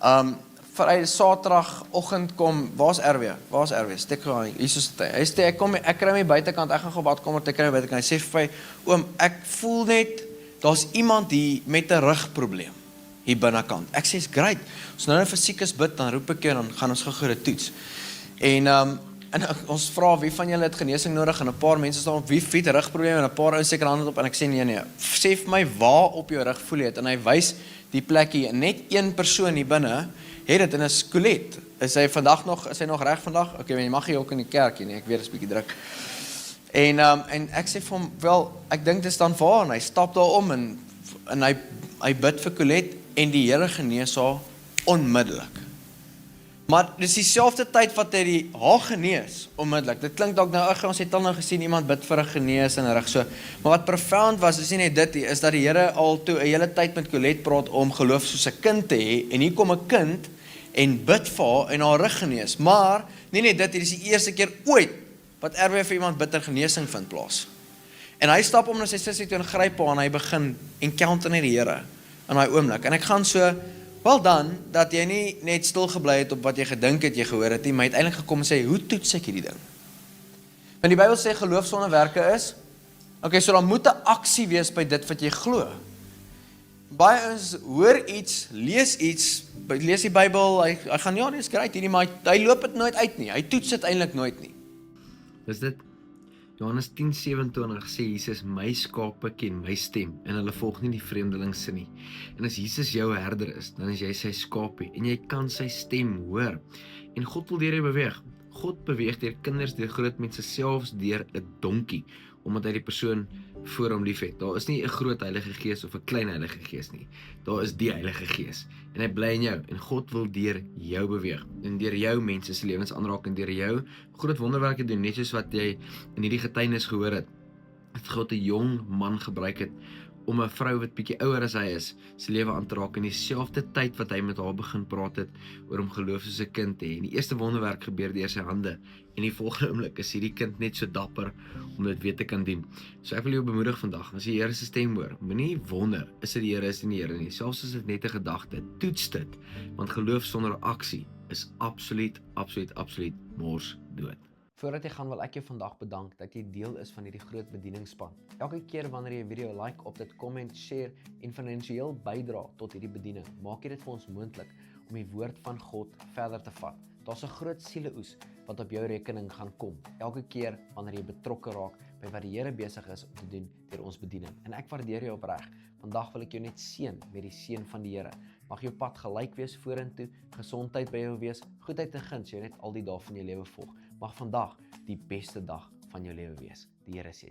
Vrydag, Saterdagoggend kom, waar's RW? Steek gou aan, hier is dit. Hy sê, ek kry my buitekant, ek gaan gou badkamer, ek kry my buitekant. Hy sê vir my, oom, ek voel net, daar's iemand hier met 'n rugprobleem, hier binnekant. Ek sê, is great, ons nou vir siekes bid, dan roep ek jou, dan gaan ons gou dit toets. En ons vra, wie van julle het genesing nodig, en 'n paar mense staan op, wie het rugprobleme, en 'n paar ouens seker hande op, en ek sê, nee, sê vir my, waar op jou rug voel jy het, en hy wys die plekkie, en net een persoon hier binne, het dit in 'n skolet. Is hy nog reg vandag? Okay, jy mag nie ook in die kerk nie, ek weet dit is bietjie druk. En ek sê vir hom, wel, ek dink dit staan waar, en hy stap daar om, en hy bid vir Colette, en die Here genees haar onmiddellik. Maar dis dieselfde tyd wat hy haar genees, onmiddellik. Dit klink dalk nou, ons het al nou gesien, iemand bid vir 'n genees en reg so. Maar wat profound was, is nie net dit nie, is dat die Here al toe 'n hele tyd met Colette praat om geloof soos 'n kind te hê, en hier kom 'n kind, en bid vir haar, en haar rug genees. Maar, nie net dit, dit is die eerste keer ooit, wat RW vir iemand bid en genesing vind plaas. En hy stap om na sy sussie toe en gryp haar, en hy begin encounter net die Here, in daai oomblik. En ek gaan so, wel dan, dat jy nie net stil gebly het op wat jy gedink het jy gehoor het nie, maar uiteindelik gekom en sê, hoe toets ek hierdie ding? Want die Bybel sê, geloof sonder werke is, okay, so dan moet 'n aksie wees by dit wat jy glo. Baie ons hoor iets, lees die Bybel, hy gaan, ja, dit is great hierdie, maar hy loop dit nooit uit nie, hy toets dit eintlik nooit nie. Dis dit, Johannes 10:27 sê Jesus, my skape ken my stem, en hulle volg nie die vreemdelingse nie. En as Jesus jou herder is, dan is jy sy skapie, en jy kan sy stem hoor. En God wil deur jou beweeg. God beweeg deur kinders, deur groot mense, selfs deur 'n donkie, omdat hy die persoon voor hom lief het. Daar is nie 'n groot Heilige Gees of 'n klein Heilige Gees nie. Daar is die Heilige Gees. En hy bly in jou. En God wil deur jou beweeg. En deur jou mense se lewens aanraak, en deur jou groot wonderwerke doen, net soos wat jy in hierdie getuienis gehoor het. Dat God 'n jong man gebruik het om 'n vrou wat bietjie ouer as hy is, sy lewe aan te raak, in dieselfde tyd wat hy met haar begin praat het, oor om geloof soos 'n kind te hê. En die eerste wonderwerk gebeur deur sy hande, en die volgende oomblik is hierdie kind net so dapper, om dit weer te kan doen. So ek wil jou bemoedig vandag, as jy Here se stem hoor, moenie wonder, is dit die Here, is dit die Here nie, selfs as dit net 'n gedagte, toets dit, want geloof sonder aksie, is absoluut mors dood. Voordat jy gaan, wil ek jou vandag bedank dat jy deel is van hierdie groot bedieningsspan. Elke keer wanneer jy 'n video like, op dit comment, share en finansiëel bydra tot hierdie bediening, maak jy dit vir ons moontlik om die woord van God verder te vat. Daar's 'n groot sieleoes wat op jou rekening gaan kom, elke keer wanneer jy betrokke raak by wat die Here besig is om te doen deur ons bediening. En ek waardeer jou opreg. Vandag wil ek jou net seën met die seën van die Here. Mag jou pad gelyk wees vorentoe, gesondheid by jou wees, goedheid en guns jou net al die dae van jou lewe volg. Mag vandag die beste dag van jou lewe wees. Die Here seën.